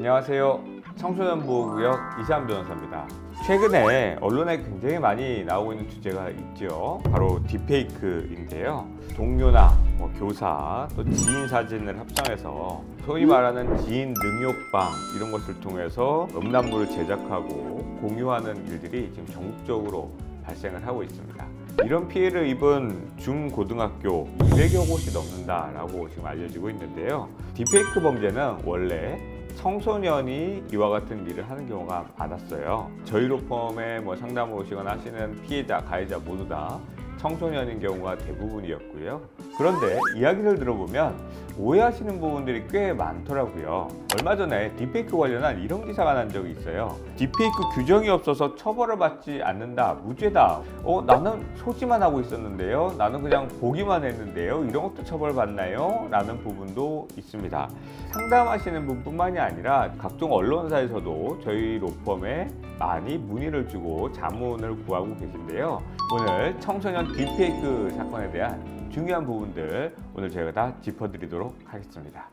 안녕하세요. 청소년보호구역 이시안 변호사입니다. 최근에 언론에 굉장히 많이 나오고 있는 주제가 있죠. 바로 딥페이크인데요. 동료나 교사 또 지인 사진을 합성해서 소위 말하는 지인 능욕방 이런 것을 통해서 음란물을 제작하고 공유하는 일들이 지금 전국적으로 발생을 하고 있습니다. 이런 피해를 입은 중고등학교 200여 곳이 넘는다라고 지금 알려지고 있는데요. 딥페이크 범죄는 원래 청소년이 이와 같은 일을 하는 경우가 많았어요. 저희 로펌에 상담을 오시거나 하시는 피해자, 가해자 모두 다 청소년인 경우가 대부분이었고요. 그런데 이야기를 들어보면 오해하시는 부분들이 꽤 많더라고요. 얼마 전에 딥페이크 관련한 이런 기사가 난 적이 있어요. 딥페이크 규정이 없어서 처벌을 받지 않는다, 무죄다. 나는 소지만 하고 있었는데요. 나는 그냥 보기만 했는데요. 이런 것도 처벌받나요? 라는 부분도 있습니다. 상담하시는 분뿐만이 아니라 각종 언론사에서도 저희 로펌에 많이 문의를 주고 자문을 구하고 계신데요. 오늘 청소년 딥페이크 사건에 대한 중요한 부분들 오늘 저희가 다 짚어드리도록 하겠습니다.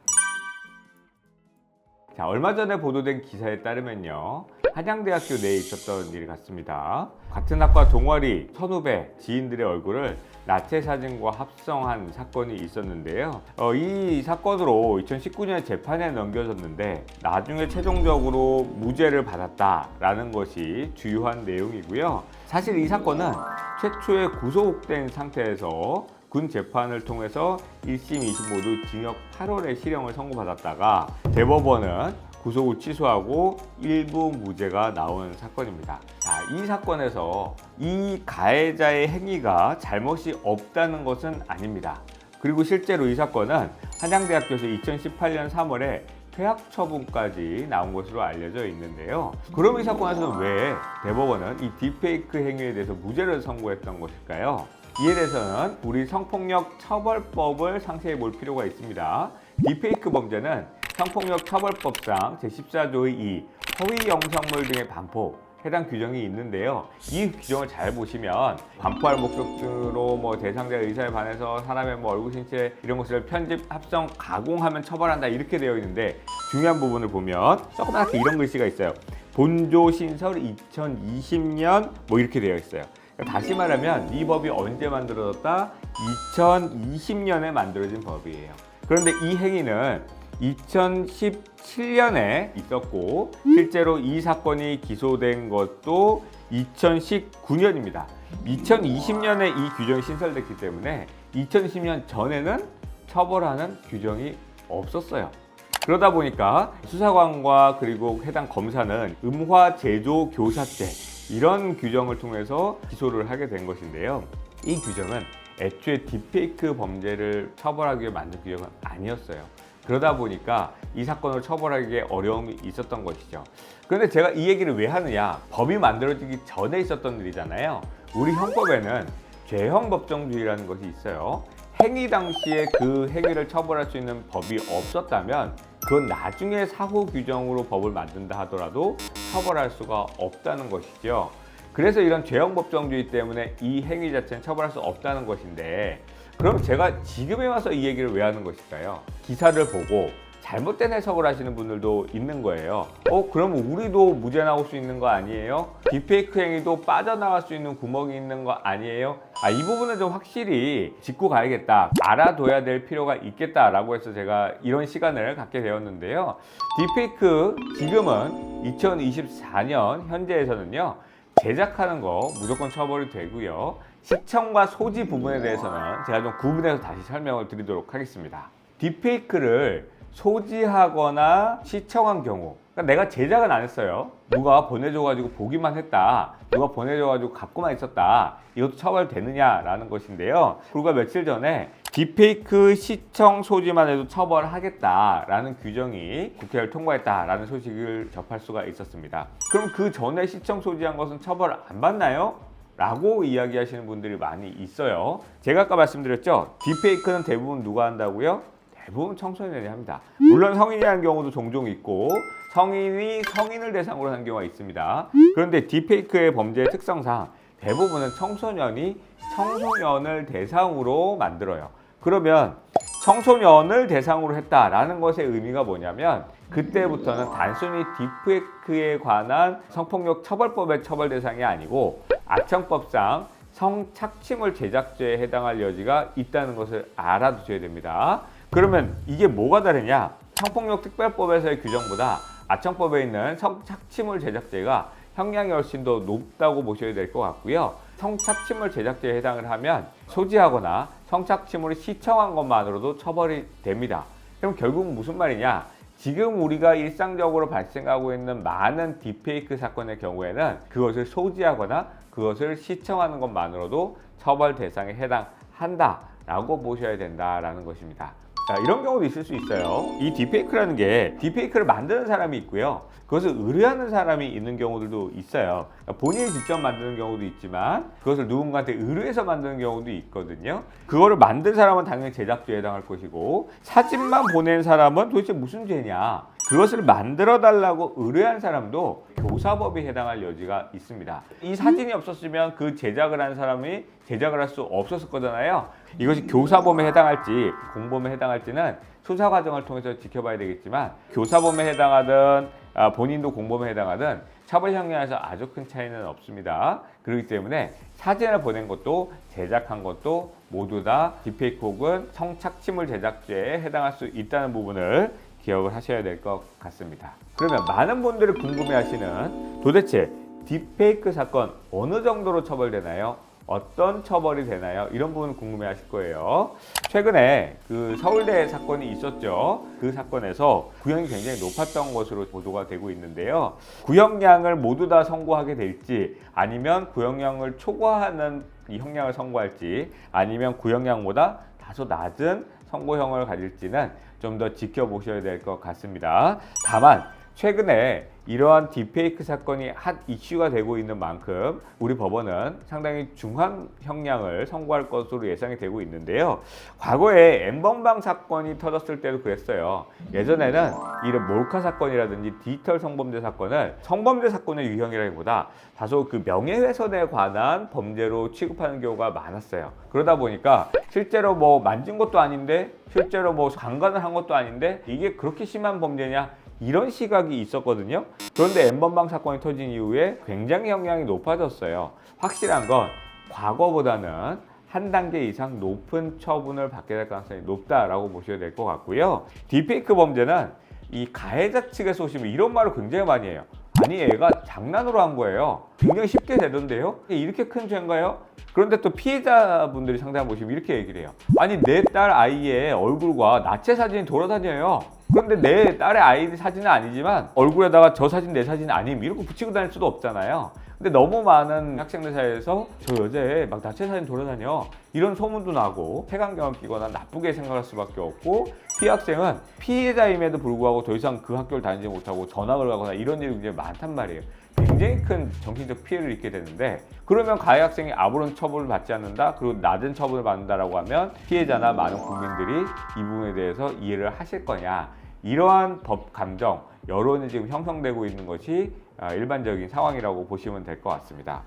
자, 얼마 전에 보도된 기사에 따르면요. 한양대학교 내에 있었던 일 같습니다. 같은 학과 동아리 선후배 지인들의 얼굴을 나체 사진과 합성한 사건이 있었는데요. 이 사건으로 2019년에 재판에 넘겨졌는데 나중에 최종적으로 무죄를 받았다라는 것이 주요한 내용이고요. 사실 이 사건은 최초에 구속된 상태에서 군 재판을 통해서 1심, 2심 모두 징역 8월에 실형을 선고받았다가 대법원은 구속을 취소하고 일부 무죄가 나온 사건입니다. 자, 이 사건에서 이 가해자의 행위가 잘못이 없다는 것은 아닙니다. 그리고 실제로 이 사건은 한양대학교에서 2018년 3월에 퇴학 처분까지 나온 것으로 알려져 있는데요. 그럼 이 사건에서는 왜 대법원은 이 딥페이크 행위에 대해서 무죄를 선고했던 것일까요? 이에 대해서는 우리 성폭력 처벌법을 상세히 볼 필요가 있습니다. 딥페이크 범죄는 성폭력 처벌법상 제14조의 2 허위 영상물 등의 반포 해당 규정이 있는데요. 이 규정을 잘 보시면 반포할 목적으로 대상자의 의사에 반해서 사람의 얼굴, 신체 이런 것을 편집, 합성, 가공하면 처벌한다 이렇게 되어 있는데 중요한 부분을 보면 조그맣게 이런 글씨가 있어요. 본조 신설 2020년 이렇게 되어 있어요. 다시 말하면 이 법이 언제 만들어졌다? 2020년에 만들어진 법이에요. 그런데 이 행위는 2017년에 있었고 실제로 이 사건이 기소된 것도 2019년입니다. 2020년에 이 규정이 신설됐기 때문에 2020년 전에는 처벌하는 규정이 없었어요. 그러다 보니까 수사관과 그리고 해당 검사는 음화 제조 교사죄 이런 규정을 통해서 기소를 하게 된 것인데요. 이 규정은 애초에 딥페이크 범죄를 처벌하기 위해 만든 규정은 아니었어요. 그러다 보니까 이 사건을 처벌하기에 어려움이 있었던 것이죠. 그런데 제가 이 얘기를 왜 하느냐? 법이 만들어지기 전에 있었던 일이잖아요. 우리 형법에는 죄형법정주의라는 것이 있어요. 행위 당시에 그 행위를 처벌할 수 있는 법이 없었다면 그건 나중에 사후 규정으로 법을 만든다 하더라도 처벌할 수가 없다는 것이죠. 그래서 이런 죄형법정주의 때문에 이 행위 자체는 처벌할 수 없다는 것인데 그럼 제가 지금에 와서 이 얘기를 왜 하는 것일까요? 기사를 보고 잘못된 해석을 하시는 분들도 있는 거예요. 그럼 우리도 무죄 나올 수 있는 거 아니에요? 딥페이크 행위도 빠져나갈 수 있는 구멍이 있는 거 아니에요? 이 부분은 좀 확실히 짚고 가야겠다, 알아둬야 될 필요가 있겠다라고 해서 제가 이런 시간을 갖게 되었는데요. 딥페이크 지금은 2024년 현재에서는요. 제작하는 거 무조건 처벌이 되고요. 시청과 소지 부분에 대해서는 제가 좀 구분해서 다시 설명을 드리도록 하겠습니다. 딥페이크를 소지하거나 시청한 경우, 그러니까 내가 제작은 안 했어요. 누가 보내줘가지고 보기만 했다, 누가 보내줘가지고 갖고만 있었다, 이것도 처벌되느냐라는 것인데요. 불과 며칠 전에 딥페이크 시청 소지만 해도 처벌하겠다라는 규정이 국회를 통과했다라는 소식을 접할 수가 있었습니다. 그럼 그 전에 시청 소지한 것은 처벌 안 받나요? 라고 이야기하시는 분들이 많이 있어요. 제가 아까 말씀드렸죠. 딥페이크는 대부분 누가 한다고요? 대부분 청소년이 합니다. 물론 성인이 하는 경우도 종종 있고 성인이 성인을 대상으로 하는 경우가 있습니다. 그런데 딥페이크의 범죄의 특성상 대부분은 청소년이 청소년을 대상으로 만들어요. 그러면 청소년을 대상으로 했다라는 것의 의미가 뭐냐면 그때부터는 단순히 딥페이크에 관한 성폭력 처벌법의 처벌 대상이 아니고 악청법상 성착취물 제작죄에 해당할 여지가 있다는 것을 알아두셔야 됩니다. 그러면 이게 뭐가 다르냐? 성폭력 특별법에서의 규정보다 아청법에 있는 성착취물 제작죄가 형량이 훨씬 더 높다고 보셔야 될 것 같고요. 성착취물 제작죄에 해당을 하면 소지하거나 성착취물을 시청한 것만으로도 처벌이 됩니다. 그럼 결국 무슨 말이냐? 지금 우리가 일상적으로 발생하고 있는 많은 딥페이크 사건의 경우에는 그것을 소지하거나 그것을 시청하는 것만으로도 처벌 대상에 해당한다라고 보셔야 된다라는 것입니다. 자, 이런 경우도 있을 수 있어요. 이 딥페이크라는 게 딥페이크를 만드는 사람이 있고요. 그것을 의뢰하는 사람이 있는 경우들도 있어요. 본인이 직접 만드는 경우도 있지만 그것을 누군가한테 의뢰해서 만드는 경우도 있거든요. 그거를 만든 사람은 당연히 제작죄에 해당할 것이고 사진만 보낸 사람은 도대체 무슨 죄냐? 그것을 만들어 달라고 의뢰한 사람도 교사법에 해당할 여지가 있습니다. 이 사진이 없었으면 그 제작을 한 사람이 제작을 할 수 없었을 거잖아요. 이것이 교사범에 해당할지 공범에 해당할지는 수사 과정을 통해서 지켜봐야 되겠지만 교사범에 해당하든 본인도 공범에 해당하든 처벌 형량에서 아주 큰 차이는 없습니다. 그렇기 때문에 사진을 보낸 것도 제작한 것도 모두 다 딥페이크 혹은 성착취물 제작죄에 해당할 수 있다는 부분을 기억을 하셔야 될 것 같습니다. 그러면 많은 분들이 궁금해하시는 도대체 딥페이크 사건 어느 정도로 처벌되나요? 어떤 처벌이 되나요? 이런 부분 궁금해하실 거예요. 최근에 그 서울대 사건이 있었죠. 그 사건에서 구형이 굉장히 높았던 것으로 보도가 되고 있는데요. 구형량을 모두 다 선고하게 될지 아니면 구형량을 초과하는 이 형량을 선고할지 아니면 구형량보다 다소 낮은 선고형을 가질지는 좀 더 지켜보셔야 될 것 같습니다. 다만 최근에 이러한 딥페이크 사건이 핫 이슈가 되고 있는 만큼 우리 법원은 상당히 중한 형량을 선고할 것으로 예상이 되고 있는데요. 과거에 N번방 사건이 터졌을 때도 그랬어요. 예전에는 이런 몰카 사건이라든지 디지털 성범죄 사건을 성범죄 사건의 유형이라기보다 다소 그 명예훼손에 관한 범죄로 취급하는 경우가 많았어요. 그러다 보니까 실제로 뭐 만진 것도 아닌데 실제로 뭐 강간을 한 것도 아닌데 이게 그렇게 심한 범죄냐? 이런 시각이 있었거든요. 그런데 N번방 사건이 터진 이후에 굉장히 형량이 높아졌어요. 확실한 건 과거보다는 한 단계 이상 높은 처분을 받게 될 가능성이 높다라고 보셔야 될 것 같고요. 딥페이크 범죄는 이 가해자 측에서 오시면 이런 말을 굉장히 많이 해요. 아니 얘가 장난으로 한 거예요. 굉장히 쉽게 되던데요? 이렇게 큰 죄인가요? 그런데 또 피해자분들이 상담 보시면 이렇게 얘기를 해요. 아니 내 딸 아이의 얼굴과 나체 사진이 돌아다녀요. 그런데 내 딸의 아이 사진은 아니지만 얼굴에다가 저 사진 내 사진 아님 이렇게 붙이고 다닐 수도 없잖아요. 근데 너무 많은 학생들 사이에서 저 여자애 막 나체 사진 돌아다녀 이런 소문도 나고 색안경을 끼거나 나쁘게 생각할 수밖에 없고 피해 학생은 피해자임에도 불구하고 더 이상 그 학교를 다니지 못하고 전학을 가거나 이런 일이 굉장히 많단 말이에요. 굉장히 큰 정신적 피해를 입게 되는데 그러면 가해 학생이 아무런 처벌을 받지 않는다 그리고 낮은 처벌을 받는다라고 하면 피해자나 많은 국민들이 이 부분에 대해서 이해를 하실 거냐 이러한 법 감정 여론이 지금 형성되고 있는 것이 일반적인 상황이라고 보시면 될 것 같습니다.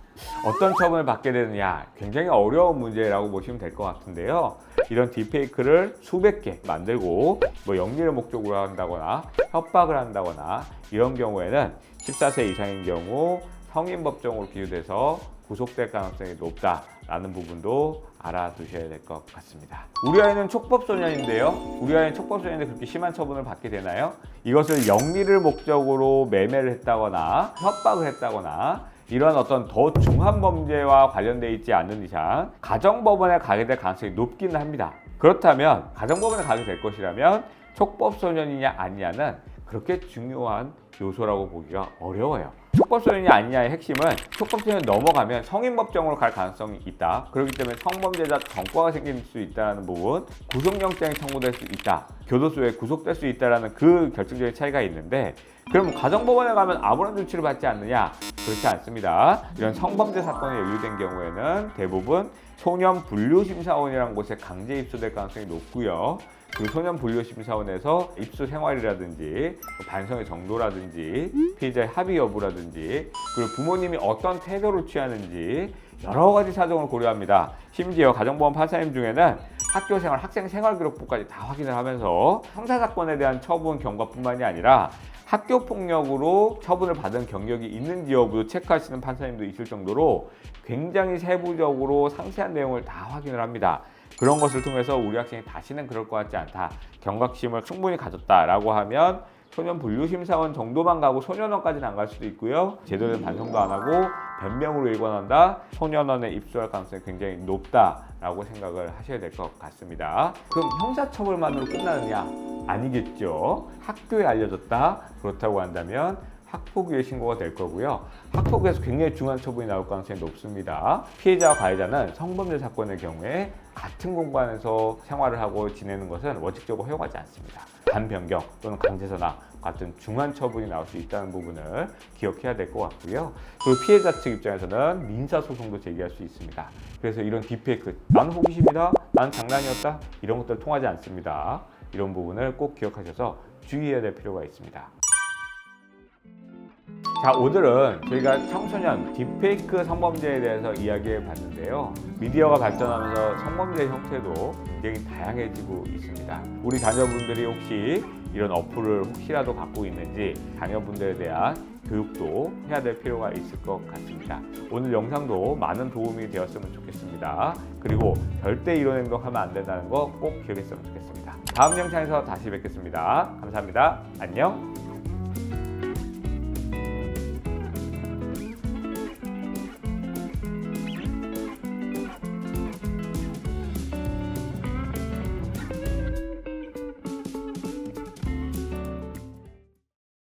어떤 처분을 받게 되느냐 굉장히 어려운 문제라고 보시면 될 것 같은데요. 이런 딥페이크를 수백 개 만들고 뭐 영리를 목적으로 한다거나 협박을 한다거나 이런 경우에는 14세 이상인 경우 성인 법정으로 기소돼서 구속될 가능성이 높다라는 부분도 알아두셔야 될 것 같습니다. 우리 아이는 촉법소년인데요. 우리 아이는 촉법소년인데 그렇게 심한 처분을 받게 되나요? 이것을 영리를 목적으로 매매를 했다거나 협박을 했다거나 이런 어떤 더 중한 범죄와 관련되어 있지 않는 이상 가정법원에 가게 될 가능성이 높기는 합니다. 그렇다면 가정법원에 가게 될 것이라면 촉법소년이냐 아니냐는 그렇게 중요한 요소라고 보기가 어려워요. 촉법소년이 아니냐의 핵심은 촉법소년 넘어가면 성인법정으로 갈 가능성이 있다. 그렇기 때문에 성범죄자 전과가 생길 수 있다는 부분, 구속영장이 청구될 수 있다. 교도소에 구속될 수 있다는 그 결정적인 차이가 있는데 그럼 가정법원에 가면 아무런 조치를 받지 않느냐? 그렇지 않습니다. 이런 성범죄 사건에 연루된 경우에는 대부분 소년분류심사원이라는 곳에 강제 입소될 가능성이 높고요. 그 소년분류심사원에서 입소 생활이라든지 반성의 정도라든지 피해자의 합의 여부라든지 그리고 부모님이 어떤 태도를 취하는지 여러 가지 사정을 고려합니다. 심지어 가정보험 판사님 중에는 학교생활, 학생생활기록부까지 다 확인을 하면서 형사사건에 대한 처분 경과뿐만이 아니라 학교폭력으로 처분을 받은 경력이 있는지 여부도 체크하시는 판사님도 있을 정도로 굉장히 세부적으로 상세한 내용을 다 확인을 합니다. 그런 것을 통해서 우리 학생이 다시는 그럴 것 같지 않다, 경각심을 충분히 가졌다라고 하면 소년 분류심사원 정도만 가고 소년원까지는 안 갈 수도 있고요. 제대로 된 반성도 안 하고 변명으로 일관한다, 소년원에 입소할 가능성이 굉장히 높다라고 생각을 하셔야 될 것 같습니다. 그럼 형사처벌만으로 끝나느냐? 아니겠죠. 학교에 알려졌다, 그렇다고 한다면 학폭위에 신고가 될 거고요. 학폭위에서 굉장히 중한 처분이 나올 가능성이 높습니다. 피해자와 가해자는 성범죄 사건의 경우에 같은 공간에서 생활을 하고 지내는 것은 원칙적으로 허용하지 않습니다. 반변경 또는 강제선악 같은 중한 처분이 나올 수 있다는 부분을 기억해야 될 것 같고요. 그리고 피해자 측 입장에서는 민사소송도 제기할 수 있습니다. 그래서 이런 딥페이크, 나는 호기심이다, 나는 장난이었다, 이런 것들 통하지 않습니다. 이런 부분을 꼭 기억하셔서 주의해야 될 필요가 있습니다. 자, 오늘은 저희가 청소년 딥페이크 성범죄에 대해서 이야기해 봤는데요. 미디어가 발전하면서 성범죄 형태도 굉장히 다양해지고 있습니다. 우리 자녀분들이 혹시 이런 어플을 혹시라도 갖고 있는지 자녀분들에 대한 교육도 해야 될 필요가 있을 것 같습니다. 오늘 영상도 많은 도움이 되었으면 좋겠습니다. 그리고 절대 이런 행동하면 안 된다는 거 꼭 기억했으면 좋겠습니다. 다음 영상에서 다시 뵙겠습니다. 감사합니다. 안녕.